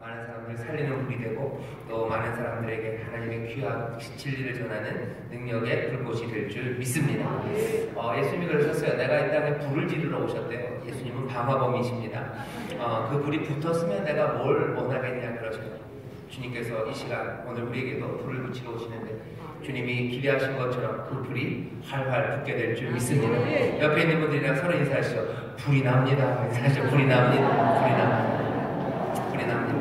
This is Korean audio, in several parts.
많은 사람들을 살리는 불이 되고 또 많은 사람들에게 하나님의 귀한 진리를 전하는 능력의 불꽃이 될 줄 믿습니다. 예수님이 그러셨어요. 내가 이 땅에 불을 지르러 오셨대요. 예수님은 방화범이십니다. 그 불이 붙었으면 내가 뭘 원하겠냐 그러셨어요. 주님께서 이 시간 오늘 우리에게도 불을 붙이러 오시는데 주님이 기대하신 것처럼 그 불이 활활 붙게 될 줄 믿습니다. 옆에 있는 분들이랑 서로 인사하시죠. 불이 납니다. 인사하시죠. 불이 납니다. 불이 납니다. 불이 납니다.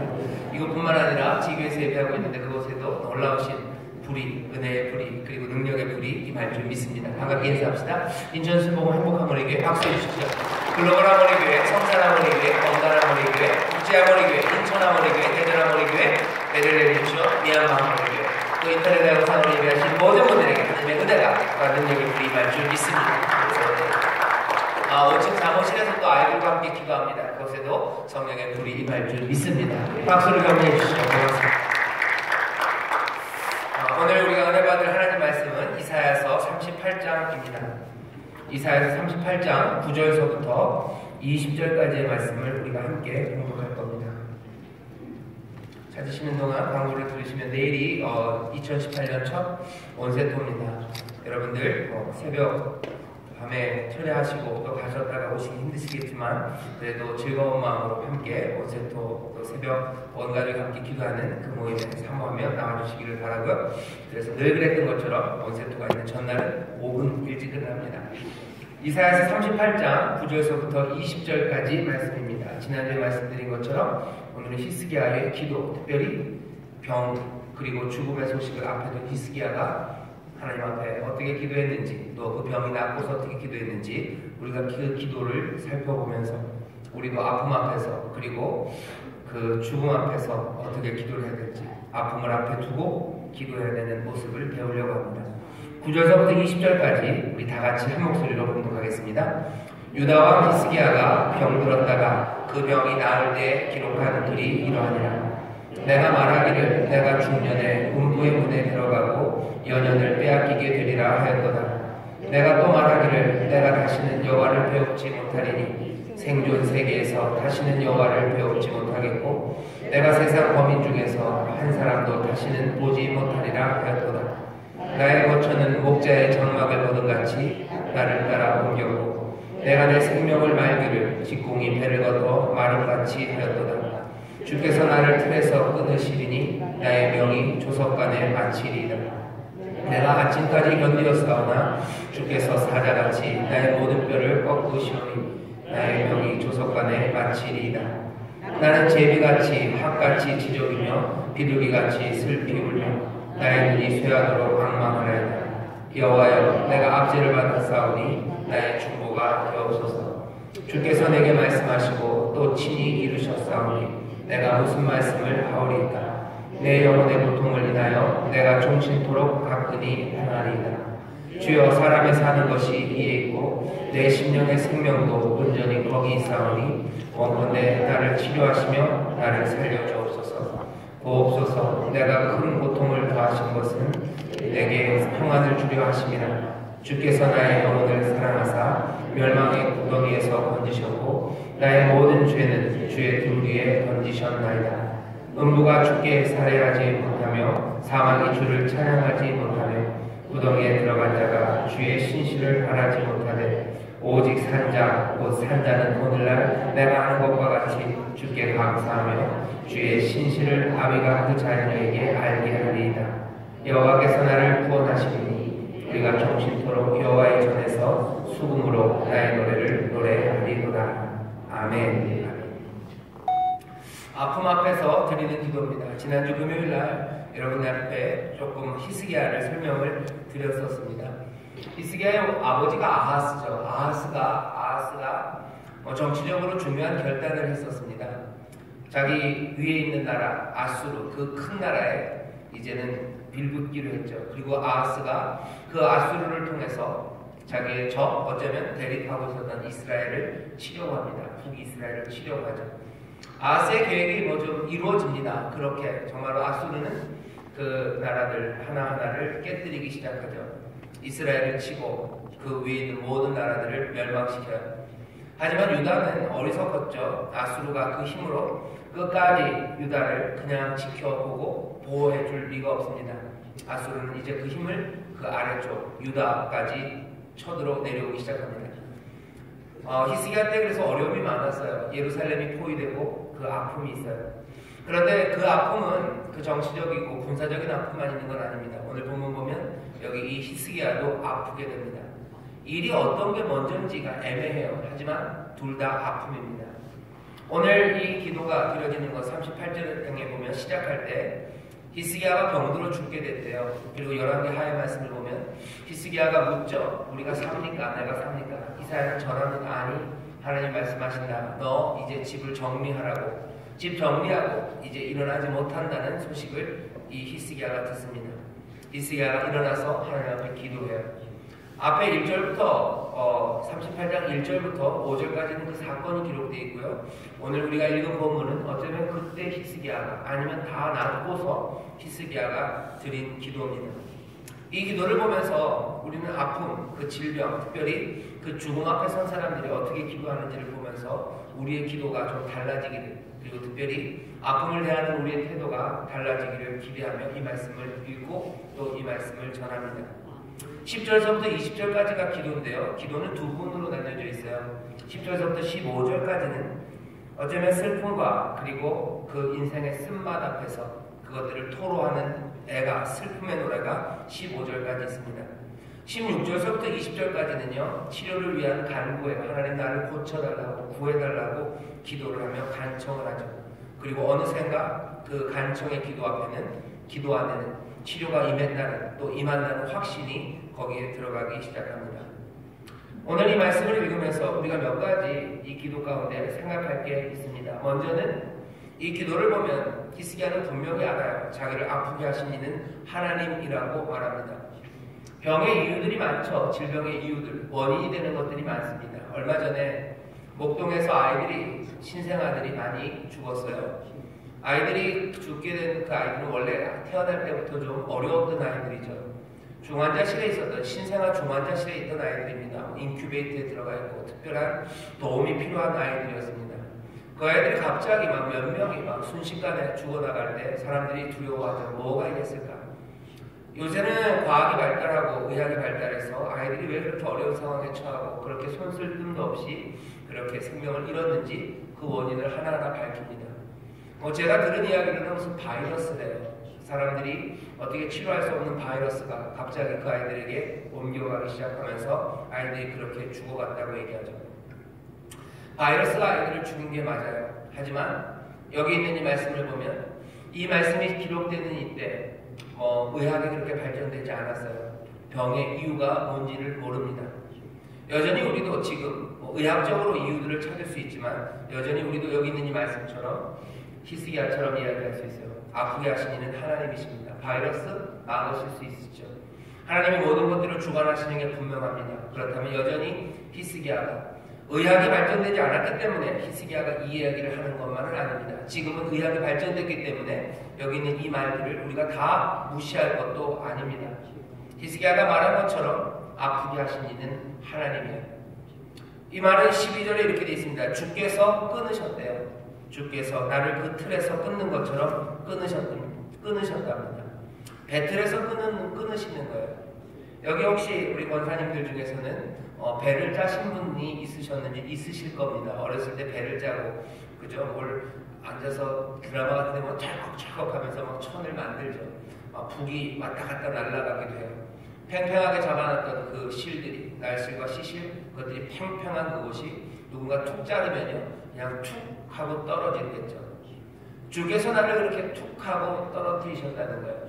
이것뿐만 아니라 지교에서 예배하고 있는데 그곳에도 놀라우신 불이, 은혜의 불이, 그리고 능력의 불이 임할 줄 믿습니다. 반갑게 인사합시다. 인천 순복음 행복한 머리교회 박수해 주십시오. 글로벌 하모니교회, 성산 하모니교회, 건단 하모니교회, 국제 하모니교회, 인천 하모니교회, 대전 하모니교회, 배를 내주십시오. 미얀마 하모니교회, 또 인터넷 영상으로 예배하신 모든 분들에게 하나님의 은혜가 능력의 불이 임할 줄 믿습니다. 5층 사무실에서 또 아이들과 함께 기도합니다. 그곳에도 성령의 불이 임할 줄 믿습니다. 박수를 격려해 주시죠. 고맙습니다. 오늘 우리가 은혜 받을 하나님 말씀은 이사야서 38장입니다. 이사야서 38장 9절서부터 20절까지의 말씀을 우리가 함께 공독할 겁니다. 찾으시는 동안 광고를 들으시면 내일이 2018년 첫 원세토입니다. 여러분들 새벽 밤에 철회하시고 또 가셨다가 오시기 힘드시겠지만 그래도 즐거운 마음으로 함께 원세토 또 새벽 온 가족이 함께 기도하는 그 모임에 사모하며 나와주시기를 바라고요. 그래서 늘 그랬던 것처럼 원세토가 있는 전날은 5분 일찍 끝납니다. 이사야서 38장 9절서부터 20절까지 말씀입니다. 지난주에 말씀드린 것처럼 오늘은 히스기야의 기도, 특별히 병 그리고 죽음의 소식을 앞에 둔 히스기야가 하나님 앞에 어떻게 기도했는지 또 그 병이 낫고서 어떻게 기도했는지 우리가 그 기도를 살펴보면서 우리도 아픔 앞에서 그리고 그 죽음 앞에서 어떻게 기도를 해야 될지 아픔을 앞에 두고 기도해야 되는 모습을 배우려고 합니다. 9절서부터 20절까지 우리 다 같이 한 목소리로 공독하겠습니다. 유다와 히스기야가 병들었다가 그 병이 나을 때 기록한 글이 이러하니라. 내가 말하기를 내가 중년에 음부의 문에 들어가고 연연을 빼앗기게 되리라 하였도다. 내가 또 말하기를 내가 다시는 여호와를 배우지 못하리니 생존 세계에서 다시는 여호와를 배우지 못하겠고 내가 세상 범인 중에서 한 사람도 다시는 보지 못하리라 하였도다. 나의 거처는 목자의 장막을 거둔 같이 나를 따라 옮겼고 내가 내 생명을 말기를 직공이 배를 걷어 마름같이 하였도다. 주께서 나를 틀에서 끊으시리니 나의 명이 조석간에 마치리이다. 내가 아침까지 견디었사오나 주께서 사자같이 나의 모든 뼈를 꺾으시오니 나의 명이 조석간에 마치리이다. 나는 제비같이 학같이 지저귀며 비둘기같이 슬피 울며 나의 눈이 쇠하도록 방망하나이다. 여호와여 내가 압제를 받았사오니 나의 중보가 되옵소서. 주께서 내게 말씀하시고 또 친히 이루셨사오니 내가 무슨 말씀을 하오리이까. 내 영혼의 고통을 인하여 내가 종신토록 가끔히 행하리이다. 주여 사람의 사는 것이 이에 있고 내 심령의 생명도 온전히 거기 있사오니 원컨대 나를 치료하시며 나를 살려주옵소서. 보옵소서. 내가 큰 고통을 더하신 것은 내게 평안을 주려 하심이라. 주께서 나의 영혼을 사랑하사 멸망의 구덩이에서 건지셨고 나의 모든 죄는 주의 등 위에 던지셨나이다. 음부가 주께 살해하지 못하며 사망이 주를 찬양하지 못하며 구덩이에 들어간 자가 주의 신실을 바라지 못하되 오직 산자 곧 산자는 오늘날 내가 하는 것과 같이 주께 감사하며 주의 신실을 아비가 그 자녀에게 알게 하리이다. 여호와께서 나를 구원하시리니 우리가 정신토록 여호와의 전에서 수금으로 나의 노래를 노래하리로다. 아멘. 아픔 앞에서 드리는 기도입니다. 지난주 금요일날 여러분들 앞에 조금 히스기야를 설명을 드렸었습니다. 히스기야의 아버지가 아하스죠. 아하스가 정치적으로 중요한 결단을 했었습니다. 자기 위에 있는 나라 아수르 그 큰 나라에 이제는 빌붙기로 했죠. 그리고 아하스가 그 아수르를 통해서 자기의 어쩌면 대립하고 있었던 이스라엘을 치려고 합니다. 북이스라엘을 치려고 하죠. 아하스의 계획이 좀 이루어집니다. 그렇게 정말로 아수르는 그 나라들 하나하나를 깨뜨리기 시작하죠. 이스라엘을 치고 그 위에 있는 모든 나라들을 멸망시켜요. 하지만 유다는 어리석었죠. 아수르가 그 힘으로 끝까지 유다를 그냥 지켜보고 보호해줄 리가 없습니다. 아수르는 이제 그 힘을 그 아래쪽 유다까지 쳐들어 내려오기 시작합니다. 히스기야 때 그래서 어려움이 많았어요. 예루살렘이 포위되고 그 아픔이 있어요. 그런데 그 아픔은 그 정치적이고 군사적인 아픔만 있는 건 아닙니다. 오늘 본문 보면 여기 이 히스기야도 아프게 됩니다. 일이 어떤 게 먼저인지가 애매해요. 하지만 둘 다 아픔입니다. 오늘 이 기도가 드려지는 것 38절에 보면 시작할 때 히스기야가 병들어 죽게 됐대요. 그리고 11개 하의 말씀을 보면 히스기야가 묻죠. 우리가 삽니까? 내가 삽니까? 이사야는 전하는 아니 하나님 말씀하신다. 너 이제 집을 정리하라고. 집 정리하고 이제 일어나지 못한다는 소식을 이 히스기야가 듣습니다. 히스기야가 일어나서 하나님 앞에 기도해요. 앞에 1절부터 38장 1절부터 5절까지는 그 사건이 기록되어 있고요. 오늘 우리가 읽은 본문은 어쩌면 그때 히스기야가 아니면 다 낫고서 히스기야가 드린 기도입니다. 이 기도를 보면서 우리는 아픔, 그 질병, 특별히 그 죽음 앞에 선 사람들이 어떻게 기도하는지를 보면서 우리의 기도가 좀 달라지기를, 그리고 특별히 아픔을 대하는 우리의 태도가 달라지기를 기대하며 이 말씀을 읽고 또 이 말씀을 전합니다. 10절서부터 20절까지가 기도인데요. 기도는 두 부분으로 나뉘어져 있어요. 10절서부터 15절까지는 어쩌면 슬픔과 그리고 그 인생의 쓴맛 앞에서 그것들을 토로하는 애가, 슬픔의 노래가 15절까지 있습니다. 16절서부터 20절까지는요. 치료를 위한 간구에 하나님 나를 고쳐달라고 구해달라고 기도를 하며 간청을 하죠. 그리고 어느샌가 그 간청의 기도 앞에는, 기도 안에는 치료가 임했다는, 또 임한다는 확신이 거기에 들어가기 시작합니다. 오늘 이 말씀을 읽으면서 우리가 몇 가지 이 기도 가운데 생각할 게 있습니다. 먼저는 이 기도를 보면 히스기야는 분명히 알아요. 자기를 아프게 하신 이는 하나님이라고 말합니다. 병의 이유들이 많죠. 질병의 이유들, 원인이 되는 것들이 많습니다. 얼마 전에 목동에서 아이들이, 신생아들이 많이 죽었어요. 아이들이 죽게 된 그 아이들은 원래 태어날 때부터 좀 어려웠던 아이들이죠. 중환자실에 있었던, 신생아 중환자실에 있던 아이들입니다. 인큐베이터에 들어가 있고 특별한 도움이 필요한 아이들이었습니다. 그 아이들이 갑자기 막 몇 명이 막 순식간에 죽어나갈 때 사람들이 두려워하죠. 뭐가 이랬을까? 요새는 과학이 발달하고 의학이 발달해서 아이들이 왜 그렇게 어려운 상황에 처하고 그렇게 손쓸 틈도 없이 그렇게 생명을 잃었는지 그 원인을 하나하나 밝힙니다. 제가 들은 이야기로는 무슨 바이러스래요. 사람들이 어떻게 치료할 수 없는 바이러스가 갑자기 그 아이들에게 옮겨가기 시작하면서 아이들이 그렇게 죽어갔다고 얘기하죠. 바이러스가 아이들을 죽인 게 맞아요. 하지만 여기 있는 이 말씀을 보면 이 말씀이 기록되는 이때 의학이 그렇게 발전되지 않았어요. 병의 이유가 뭔지를 모릅니다. 여전히 우리도 지금 의학적으로 이유들을 찾을 수 있지만 여전히 우리도 여기 있는 이 말씀처럼 히스기야처럼 이야기할 수 있어요. 아프게 하신 이는 하나님이십니다. 바이러스 막으실 수 있으시죠. 하나님이 모든 것들을 주관하시는 게 분명합니다. 그렇다면 여전히 히스기야가 의학이 발전되지 않았기 때문에 히스기야가 이 이야기를 하는 것만은 아닙니다. 지금은 의학이 발전됐기 때문에 여기 있는 이 말들을 우리가 다 무시할 것도 아닙니다. 히스기야가 말한 것처럼 아프게 하신 이는 하나님이에요. 이 말은 12절에 이렇게 되어 있습니다. 주께서 끊으셨대요. 주께서 나를 그 틀에서 끊는 것처럼 끊으셨답니다. 배틀에서 끊으시는 거예요. 여기 혹시 우리 권사님들 중에서는 배를 짜신 분이 있으셨는지 있으실 겁니다. 어렸을 때 배를 짜고 그죠? 뭘 앉아서 드라마 같은 데 뭐 찰컥찰컥 하면서 막 천을 만들죠. 막 북이 왔다 갔다 날아가기도 해요. 팽팽하게 잡아놨던 그 실들이, 날실과 시실, 그것들이 팽팽한 그곳이 누군가 툭 자르면요 그냥 툭 하고 떨어지겠죠. 주께서 나를 그렇게 툭 하고 떨어뜨리셨다는 거예요.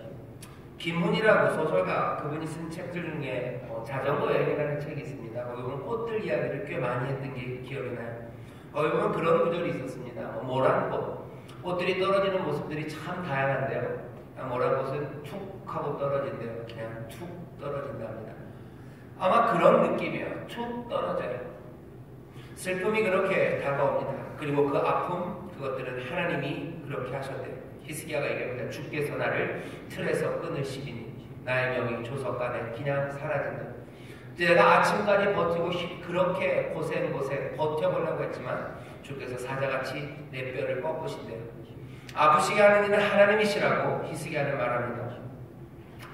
김훈이라고 소설가, 그분이 쓴 책들 중에 자전거 여행이라는 책이 있습니다. 거기 보면 꽃들 이야기를 꽤 많이 했던 게 기억이 나요. 거기 보면 그런 구절이 있었습니다. 모란 꽃들이 떨어지는 모습들이 참 다양한데요. 모란 꽃은 툭 하고 떨어진대요. 그냥 툭 떨어진답니다. 아마 그런 느낌이에요. 툭 떨어져요. 슬픔이 그렇게 다가옵니다. 그리고 그 아픔, 그것들은 하나님이 그렇게 하셨대요. 히스기야가 얘기합니다. 주께서 나를 틀에서 끊으시리니 나의 명이 조석간에 그냥 사라진다. 내가 아침까지 버티고 그렇게 고생 버텨보려고 했지만 주께서 사자같이 내 뼈를 꺾으신대요. 아프시게 하는 이는 하나님이시라고 히스기야는 말합니다.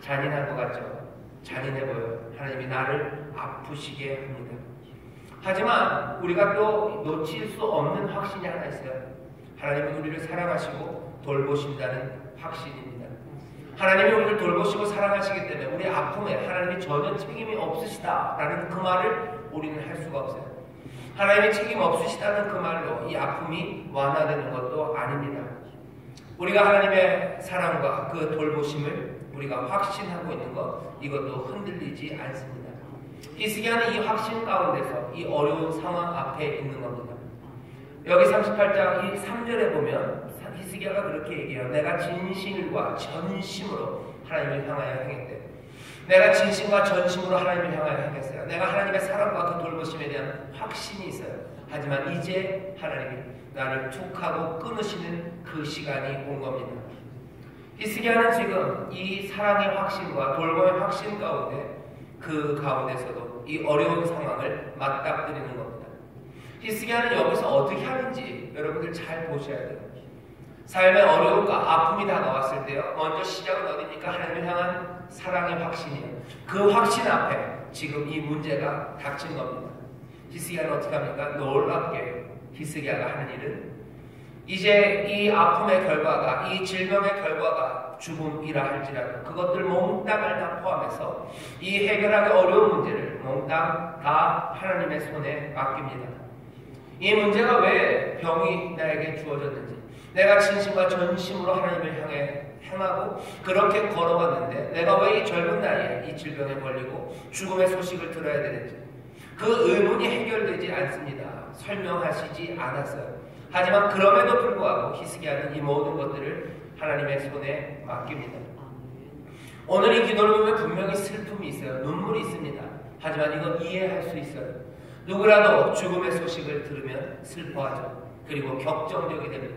잔인한 것 같죠? 잔인해 보여요. 하나님이 나를 아프시게 합니다. 하지만 우리가 또 놓칠 수 없는 확신이 하나 있어요. 하나님은 우리를 사랑하시고 돌보신다는 확신입니다. 하나님이 우리를 돌보시고 사랑하시기 때문에 우리 아픔에 하나님이 전혀 책임이 없으시다라는 그 말을 우리는 할 수가 없어요. 하나님이 책임 없으시다는 그 말로 이 아픔이 완화되는 것도 아닙니다. 우리가 하나님의 사랑과 그 돌보심을 우리가 확신하고 있는 것, 이것도 흔들리지 않습니다. 히스기야는 이 확신 가운데서 이 어려운 상황 앞에 있는 겁니다. 여기 38장 이 3절에 보면 히스기야가 그렇게 얘기해요. 내가 진실과 전심으로 하나님을 향하여 행했대. 내가 진심과 전심으로 하나님을 향하여 행했어요. 내가 하나님의 사랑과 그 돌보심에 대한 확신이 있어요. 하지만 이제 하나님이 나를 툭 하고 끊으시는 그 시간이 온 겁니다. 히스기야는 지금 이 사랑의 확신과 돌봄의 확신 가운데 그 가운데서도 이 어려운 상황을 맞닥뜨리는 겁니다. 히스기야는 여기서 어떻게 하는지 여러분들 잘 보셔야 돼요. 삶의 어려움과 아픔이 다가왔을 때요, 먼저 시작은 어디입니까? 하나님을 향한 사랑의 확신이에요. 그 확신 앞에 지금 이 문제가 닥친 겁니다. 히스기야는 어떻게 합니까? 놀랍게 히스기야가 하는 일은 이제 이 아픔의 결과가, 이 질병의 결과가 죽음이라 할지라도 그것들 몽땅을 다 포함해서 이 해결하기 어려운 문제를 몽땅 다 하나님의 손에 맡깁니다. 이 문제가 왜 병이 나에게 주어졌는지, 내가 진심과 전심으로 하나님을 향해 행하고 그렇게 걸어갔는데 내가 왜 이 젊은 나이에 이 질병에 걸리고 죽음의 소식을 들어야 되는지, 그 의문이 해결되지 않습니다. 설명하시지 않았어요. 하지만 그럼에도 불구하고 히스기야는 이 모든 것들을 하나님의 손에 맡깁니다. 오늘 이 기도를 보면 분명히 슬픔이 있어요. 눈물이 있습니다. 하지만 이건 이해할 수 있어요. 누구라도 죽음의 소식을 들으면 슬퍼하죠. 그리고 격정적이 됩니다.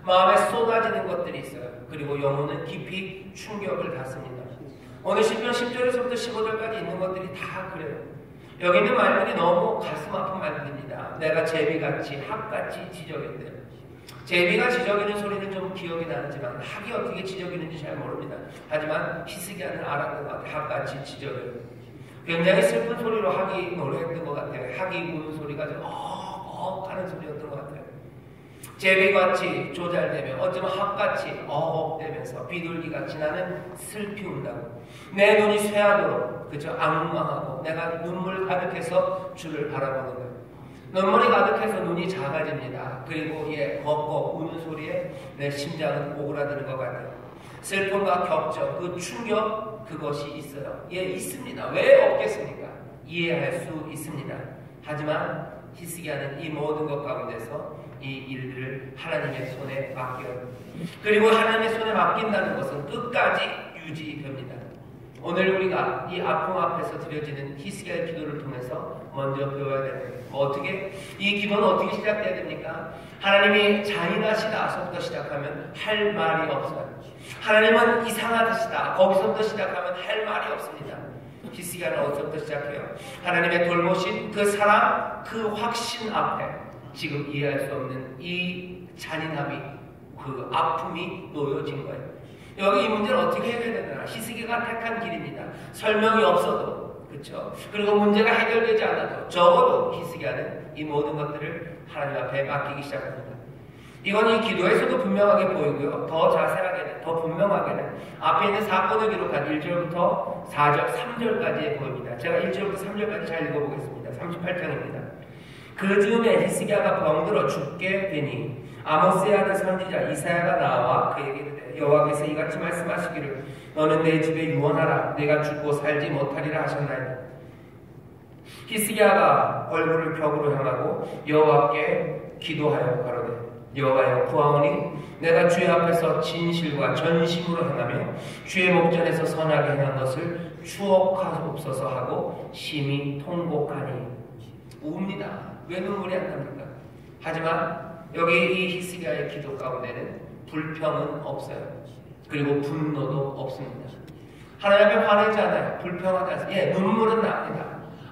마음에 쏟아지는 것들이 있어요. 그리고 영혼은 깊이 충격을 받습니다. 오늘 시편 10절에서부터 15절까지 있는 것들이 다 그래요. 여기 있는 말들이 너무 가슴 아픈 말들입니다. 내가 제비같이 학같이 지저귀는데, 제비가 지저귀는 소리는 좀 기억이 나지만 학이 어떻게 지저귀는지 잘 모릅니다. 하지만 히스기야는 알았던 것 같아요. 학같이 지저귀는, 굉장히 슬픈 소리로 학이 노래했던 것 같아요. 학이 우는 소리가 좀 하는 소리였던 것 같아요. 제비같이 조잘되며 어쩌면 학같이 어업되면서 비둘기같이 나는 슬피 운다고, 내 눈이 쇠하도록 그저 악망하고 내가 눈물 가득해서 주를 바라보는 거예요. 눈물이 가득해서 눈이 작아집니다. 그리고 벅벅 우는 소리에 내 심장은 오그라드는 것 같아요. 슬픔과 격정, 그 충격, 그것이 있어요. 있습니다. 왜 없겠습니까? 이해할 수 있습니다. 하지만 히스기야는 이 모든 것 가운데서 이 일들을 하나님의 손에 맡겨요. 그리고 하나님의 손에 맡긴다는 것은 끝까지 유지됩니다. 오늘 우리가 이 아픔 앞에서 드려지는 히스기야의 기도를 통해서 먼저 배워야 되는, 어떻게, 이 기도는 어떻게 시작돼야 됩니까? 하나님이 잔인하시다서부터 시작하면 할 말이 없어요. 하나님은 이상하시다, 거기서부터 시작하면 할 말이 없습니다. 히스기야는 어디서부터 시작해요? 하나님의 돌보신 그 사랑, 그 확신 앞에 지금 이해할 수 없는 이 잔인함이, 그 아픔이 놓여진 거예요. 여기 이 문제를 어떻게 해결해야 되나? 히스기야가 택한 길입니다. 설명이 없어도, 그렇죠? 그리고 문제가 해결되지 않아도 적어도 히스기야는 이 모든 것들을 하나님 앞에 맡기기 시작합니다. 이건 이 기도에서도 분명하게 보이고요. 더 자세하게는, 더 분명하게는 앞에 있는 사건을 기록한 1절부터 4절, 3절까지 보입니다. 제가 1절부터 3절까지 잘 읽어보겠습니다. 38장입니다. 그 즈음에 히스기야가 병들어 죽게 되니 아모스에 하는 선지자 이사야가 나와 그에게 이르되, 여호와께서 이같이 말씀하시기를 너는 내 집에 유언하라. 내가 죽고 살지 못하리라 하셨나이다. 히스기야가 얼굴을 벽으로 향하고 여호와께 기도하여 가로되, 여호와여 구하오니 내가 주의 앞에서 진실과 전심으로 행하며 주의 목전에서 선하게 행한 것을 추억하옵소서 하고 심히 통곡하니. 웁니다. 왜 눈물이 안 납니까? 하지만 여기 이 히스기야의 기도 가운데는 불평은 없어요. 그리고 분노도 없습니다. 하나님 앞에 화내지 않아요. 불평하지 않습니다. 눈물은 납니다.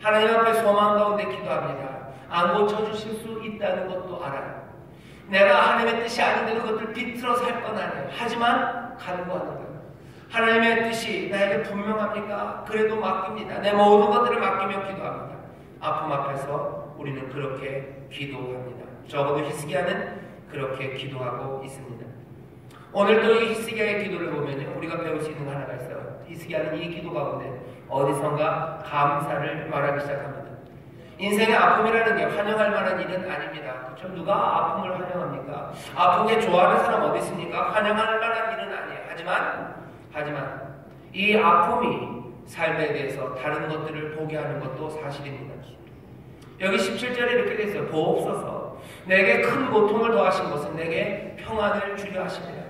하나님 앞에 소망 가운데 기도합니다. 안 고쳐주실 수 있다는 것도 알아요. 내가 하나님의 뜻이 아닌데 그것들 비틀어 살 건 아니에요. 하지만 간구하는 거예요. 하나님의 뜻이 나에게 분명합니까? 그래도 맡깁니다. 내 모든 것들을 맡기며 기도합니다. 아픔 앞에서 우리는 그렇게 기도합니다. 적어도 히스기야는 그렇게 기도하고 있습니다. 오늘도 이 히스기야의 기도를 보면 우리가 배울 수 있는 거 하나가 있어요. 히스기야는 이 기도 가운데 어디선가 감사를 말하기 시작합니다. 인생의 아픔이라는 게 환영할 만한 일은 아닙니다. 그렇죠? 누가 아픔을 환영합니까? 아프게 좋아하는 사람 어디 있습니까? 환영할 만한 일은 아니에요. 하지만 이 아픔이 삶에 대해서 다른 것들을 보게 하는 것도 사실입니다. 여기 17절에 이렇게 되어 있어요. 보옵소서 내게 큰 고통을 더하신 것은 내게 평안을 주려 하십니다.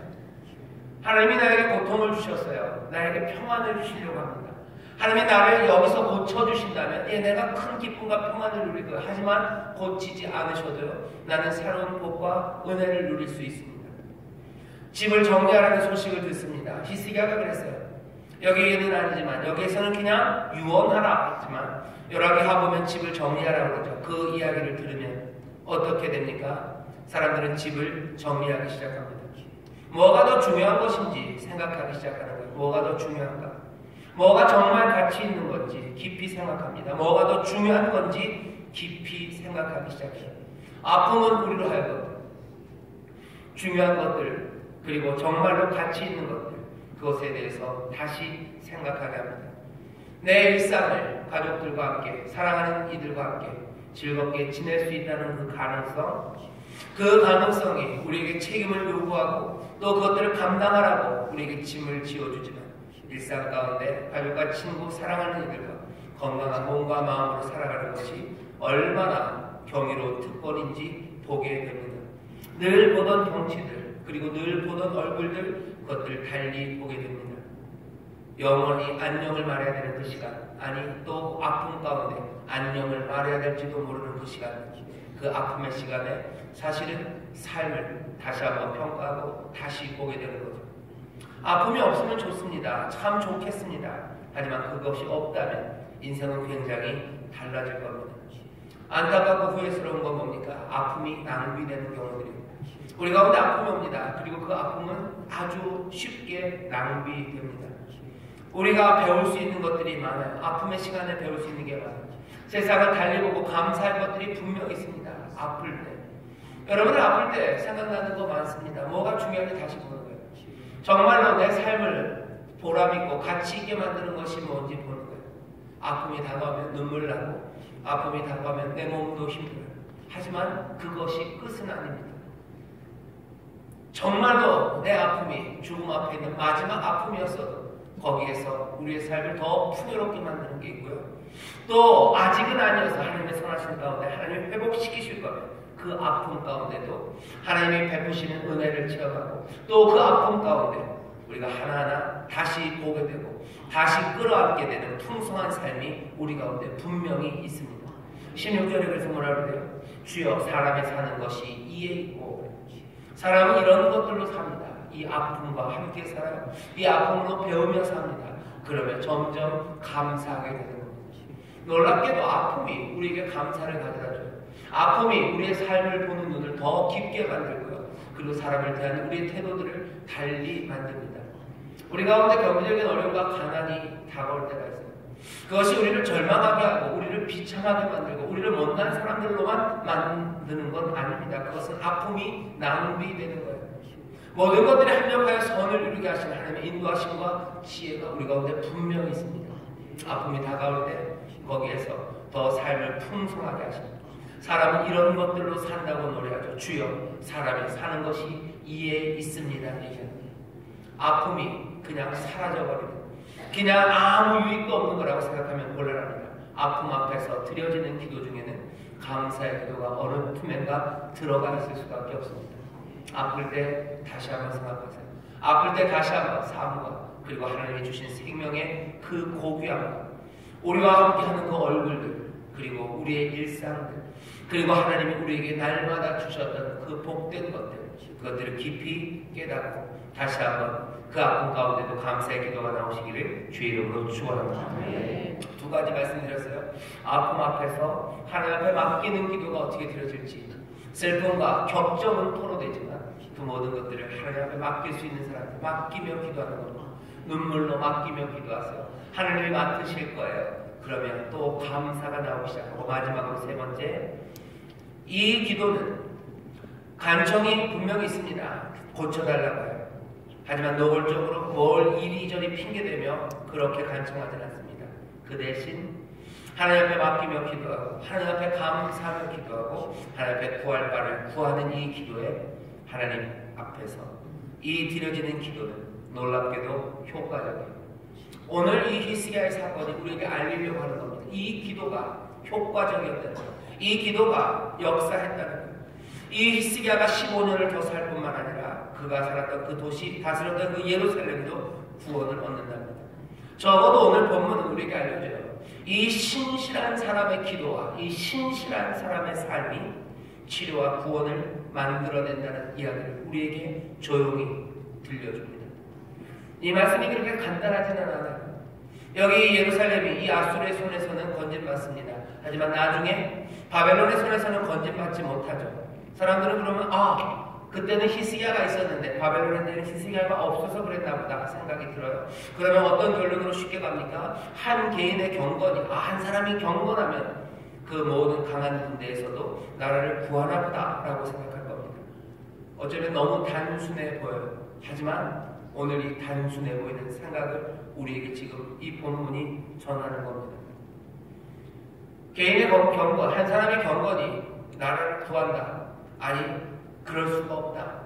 하나님이 나에게 고통을 주셨어요. 나에게 평안을 주시려고 합니다. 하나님이 나를 여기서 고쳐주신다면 내가 큰 기쁨과 평안을 누릴 거예요. 하지만 고치지 않으셔도요. 나는 새로운 복과 은혜를 누릴 수 있습니다. 집을 정리하라는 소식을 듣습니다. 히스기야가 그랬어요. 여기에는 아니지만 여기에서는 그냥 유언하라 했지만 열왕기하 보면 집을 정리하라고 그러죠. 그 이야기를 들으면 어떻게 됩니까? 사람들은 집을 정리하기 시작합니다. 뭐가 더 중요한 것인지 생각하기 시작하는 거예요. 뭐가 더 중요한가? 뭐가 정말 가치 있는 건지 깊이 생각합니다. 뭐가 더 중요한 건지 깊이 생각하기 시작해요. 아픔은 우리로 하여금 중요한 것들 그리고 정말로 가치 있는 것들 그것에 대해서 다시 생각하게 합니다. 내 일상을 가족들과 함께 사랑하는 이들과 함께 즐겁게 지낼 수 있다는 그 가능성이 우리에게 책임을 요구하고 또 그것들을 감당하라고 우리에게 짐을 지어주지만 일상 가운데 가족과 친구, 사랑하는 이들과 건강한 몸과 마음으로 살아가는 것이 얼마나 경이로운 특권인지 보게 됩니다. 늘 보던 경치들 그리고 늘 보던 얼굴들 그것들 달리 보게 됩니다. 영원히 안녕을 말해야 되는 그 시간 아니 또 아픔 가운데 안녕을 말해야 될지도 모르는 그 시간 그 아픔의 시간에 사실은 삶을 다시 한번 평가하고 다시 보게 되는 거죠. 아픔이 없으면 좋습니다. 참 좋겠습니다. 하지만 그것이 없다면 인생은 굉장히 달라질 겁니다. 안타깝고 후회스러운 건 뭡니까? 아픔이 낭비되는 경우들입니다. 우리 가운데 아픔이 옵니다. 그리고 그 아픔은 아주 쉽게 낭비됩니다. 우리가 배울 수 있는 것들이 많아요. 아픔의 시간에 배울 수 있는 게 많아요. 세상을 달리 보고 감사할 것들이 분명히 있습니다. 아플 때. 여러분들 아플 때 생각나는 거 많습니다. 뭐가 중요한지 다시 보는 거예요. 정말로 내 삶을 보람있고 가치 있게 만드는 것이 뭔지 보는 거예요. 아픔이 다가오면 눈물 나고 아픔이 다가오면 내 몸도 힘들어요. 하지만 그것이 끝은 아닙니다. 정말로 내 아픔이 죽음 앞에 있는 마지막 아픔이었어도 거기에서 우리의 삶을 더 풍요롭게 만드는 게 있고요. 또 아직은 아니어서 하나님의 선하신 가운데 하나님이 회복시키실 거면 그 아픔 가운데도 하나님이 베푸시는 은혜를 체험하고 또 그 아픔 가운데 우리가 하나하나 다시 보게 되고 다시 끌어안게 되는 풍성한 삶이 우리 가운데 분명히 있습니다. 16절에 그래서 뭐라 그래요? 주여 사람이 사는 것이 이에 있고 사람은 이런 것들로 삽니다. 이 아픔과 함께 살아요. 이 아픔으로 배우며 삽니다. 그러면 점점 감사하게 되는 겁니다. 놀랍게도 아픔이 우리에게 감사를 가져다 줘요. 아픔이 우리의 삶을 보는 눈을 더 깊게 만들고요. 그리고 사람을 대하는 우리의 태도들을 달리 만듭니다. 우리 가운데 경제적인 어려움과 가난이 다가올 때가 있어요. 그것이 우리를 절망하게 하고 우리를 비참하게 만들고 우리를 못난 사람들로만 만드는 건 아닙니다. 그것은 아픔이 낭비되는 거예요. 모든 것들이 합력하여 선을 이루게 하시는 하나님의 인도하심과 지혜가 우리 가운데 분명히 있습니다. 아픔이 다가올 때 거기에서 더 삶을 풍성하게 하십니다. 사람은 이런 것들로 산다고 노래하죠. 주여 사람이 사는 것이 이에 있습니다. 아픔이 그냥 사라져버립니다. 그냥 아무 유익도 없는 거라고 생각하면 곤란합니다. 아픔 앞에서 드려지는 기도 중에는 감사의 기도가 어느 틈엔가 들어가 있을 수밖에 없습니다. 아플 때 다시 한번 생각하세요. 아플 때 다시 한번 사모가 그리고 하나님이 주신 생명의 그 고귀함과 우리와 함께하는 그 얼굴들 그리고 우리의 일상들 그리고 하나님이 우리에게 날마다 주셨던 그 복된 것들 그것들을 깊이 깨닫고 다시 한번 그 아픔 가운데도 감사의 기도가 나오시기를 주의 이름으로 축원합니다. 두 가지 말씀드렸어요. 아픔 앞에서 하나님 앞에 맡기는 기도가 어떻게 드려질지, 슬픔과 격정은 토로되지만 그 모든 것들을 하나님 앞에 맡길 수 있는 사람들, 맡기며 기도하는 겁니다. 눈물로 맡기며 기도하세요. 하나님이 맡으실 거예요. 그러면 또 감사가 나오기 시작하고, 마지막으로 세 번째, 이 기도는 간청이 분명히 있습니다. 고쳐달라고 해요. 하지만 노골적으로 뭘 이리저리 핑계대며 그렇게 간청하지 않습니다. 그 대신 하나님 앞에 맡기며 기도하고, 하나님 앞에 감사하며 기도하고, 하나님 앞에 구할 바를 구하는 이 기도에 하나님 앞에서 이 드려지는 기도는 놀랍게도 효과적이에요. 오늘 이 히스기야의 사건이 우리에게 알리려고 하는 겁니다. 이 기도가 효과적이었다는 것, 이 기도가 역사했다는 것. 이 히스기야가 15년을 더 살 뿐만 아니라 그가 살았던 그 도시, 다스렸던 그 예루살렘도 구원을 얻는답니다. 적어도 오늘 본문은 우리에게 알려줘요. 이 신실한 사람의 기도와 이 신실한 사람의 삶이 치료와 구원을 만들어낸다는 이야기를 우리에게 조용히 들려줍니다. 이 말씀이 그렇게 간단하지는 않아요. 여기 예루살렘이 이 아수르의 손에서는 건진받습니다. 하지만 나중에 바벨론의 손에서는 건진받지 못하죠. 사람들은 그러면 그때는 히스기야가 있었는데 바벨론에는 히스기야가 없어서 그랬나 보다 생각이 들어요. 그러면 어떤 결론으로 쉽게 갑니까? 한 개인의 경건이, 한 사람이 경건하면 그 모든 강한 군대에서도 나라를 구하나 보다 라고 생각할 겁니다. 어쩌면 너무 단순해 보여요. 하지만 오늘 이 단순해 보이는 생각을 우리에게 지금 이 본문이 전하는 겁니다. 개인의 경건, 한 사람의 경건이 나라를 구한다. 아니, 그럴 수가 없다.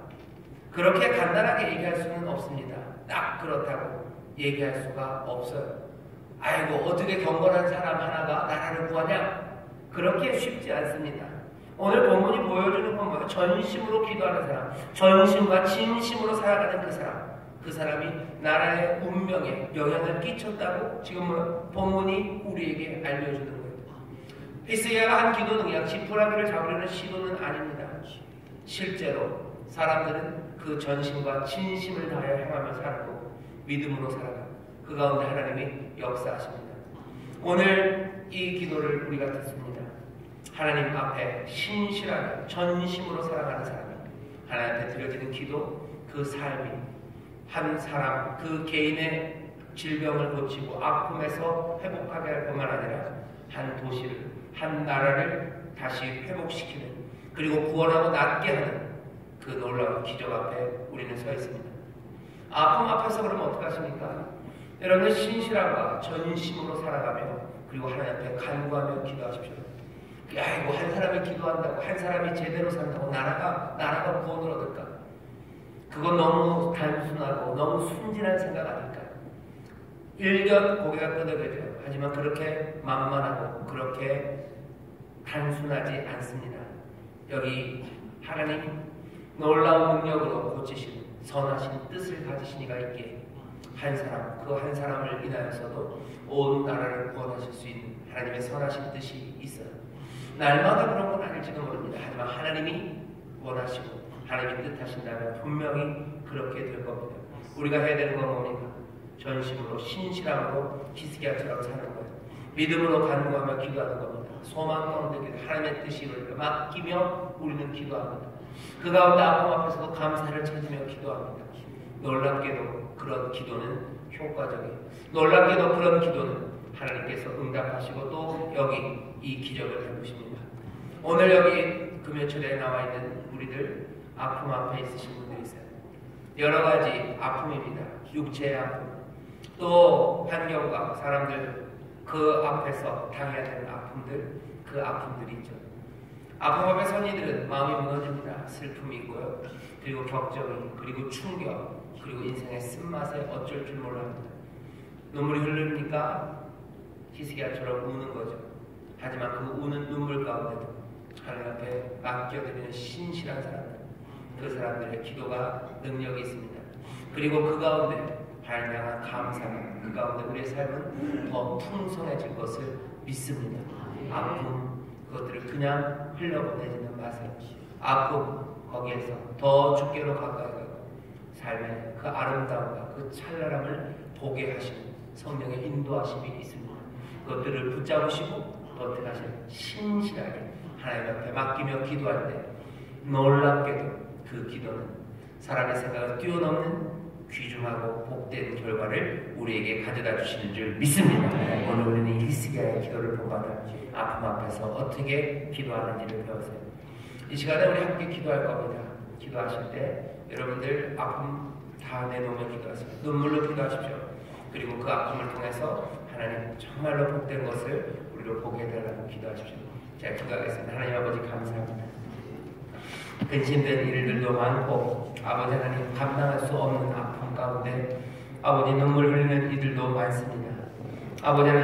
그렇게 간단하게 얘기할 수는 없습니다. 딱 그렇다고 얘기할 수가 없어요. 아이고, 어떻게 경건한 사람 하나가 나라를 구하냐? 그렇게 쉽지 않습니다. 오늘 본문이 보여주는 건 뭐예요? 전심으로 기도하는 사람, 전심과 진심으로 살아가는 그 사람, 그 사람이 나라의 운명에 영향을 끼쳤다고 지금 본문이 우리에게 알려주는 거예요. 히스기야가 한 기도는 그냥 지푸라기를 잡으려는 시도는 아닙니다. 실제로 사람들은 그 전심과 진심을 다하여 행하며 살고 믿음으로 살아가고 그 가운데 하나님이 역사하십니다. 오늘 이 기도를 우리가 듣습니다. 하나님 앞에 신실하게 전심으로 살아가는 사람이 하나님 앞에 드려지는 기도, 그 삶이 한 사람, 그 개인의 질병을 고치고 아픔에서 회복하게 할 뿐만 아니라 한 도시를, 한 나라를 다시 회복시키는, 그리고 구원하고 낫게 하는 그 놀라운 기적 앞에 우리는 서 있습니다. 아픔 앞에서 그러면 어떡하십니까? 여러분은 신실함과 전심으로 살아가며 그리고 하나님 앞에 간구하며 기도하십시오. 아이고, 한 사람이 기도한다고, 한 사람이 제대로 산다고 나라가 구원을 얻을까? 그건 너무 단순하고 너무 순진한 생각 아닐까요? 일견 고개가 끄덕여져요. 하지만 그렇게 만만하고 그렇게 단순하지 않습니다. 여기 하나님 놀라운 능력으로 고치신 선하신 뜻을 가지신 이가 있기에 한 사람, 그 한 사람을 인하여서도 온 나라를 구원하실 수 있는 하나님의 선하신 뜻이 있어요. 날마다 그런 건 아닐지도 모릅니다. 하지만 하나님이 원하시고 하나님이 뜻하신다면 분명히 그렇게 될 겁니다. 우리가 해야 되는 건 뭡니까? 전심으로 신실함으로 히스기야처럼 사는 거예요. 믿음으로 간구하며 기도하는 겁니다. 소망 가운데 하나님의 뜻이 이루어지게 맡기며 우리는 기도합니다. 그 가운데 아픔 앞에서도 감사를 찾으며 기도합니다. 놀랍게도 그런 기도는 효과적이에요. 놀랍게도 그런 기도는 하나님께서 응답하시고 또 여기 이 기적을 해보십니다. 오늘 여기 금요철에 나와 있는 우리들 아픔 앞에 있으신 분들이 있어요. 여러 가지 아픔입니다. 육체의 아픔, 또 환경과 사람들 그 앞에서 당해야 되는 아픔들, 그 아픔들이 있죠. 아픔 앞에 선 이들은 마음이 무너집니다. 슬픔이 있고요. 그리고 격정이, 그리고 충격, 그리고 인생의 쓴맛에 어쩔 줄 몰라합니다. 눈물이 흐릅니까? 히스기야처럼 우는 거죠. 하지만 그 우는 눈물 가운데도 하나님 앞에 맡겨드리는 신실한 사람들, 그 사람들의 기도가 능력이 있습니다. 그리고 그 가운데 하나님 향한 감사가, 그 가운데 우리의 삶은 더 풍성해질 것을 믿습니다. 아픔, 그것들을 그냥 흘려보내지는 마세요. 아픔, 거기에서 더 주께로 가까이 가고 삶의 그 아름다움과 그 찬란함을 보게 하시는 성령의 인도하심이 있습니다. 그것들을 붙잡으시고 또 어떻게 하시는 신실하게 하나님 앞에 맡기며 기도할 때 놀랍게도 그 기도는 사람의 생각을 뛰어넘는 귀중하고 복된 결과를 우리에게 가져다 주시는 줄 믿습니다. 오늘 우리는 히스기야의 기도를 본받아 아픔 앞에서 어떻게 기도하는지를 배우세요. 이 시간에 우리 함께 기도할 겁니다. 기도하실 때 여러분들 아픔 다 내놓으며 기도하세요. 눈물로 기도하십시오. 그리고 그 아픔을 통해서 하나님 정말로 복된 것을 우리로 보게 해달라고 기도하십시오. 제가 기도하겠습니다. 하나님 아버지 감사합니다. 근심된 일들도 많고 아버지 하나님 감당할 수 없는 아픔 가운데 아버지 눈물 흘리는 이들도 많습니다. 아버지 하나님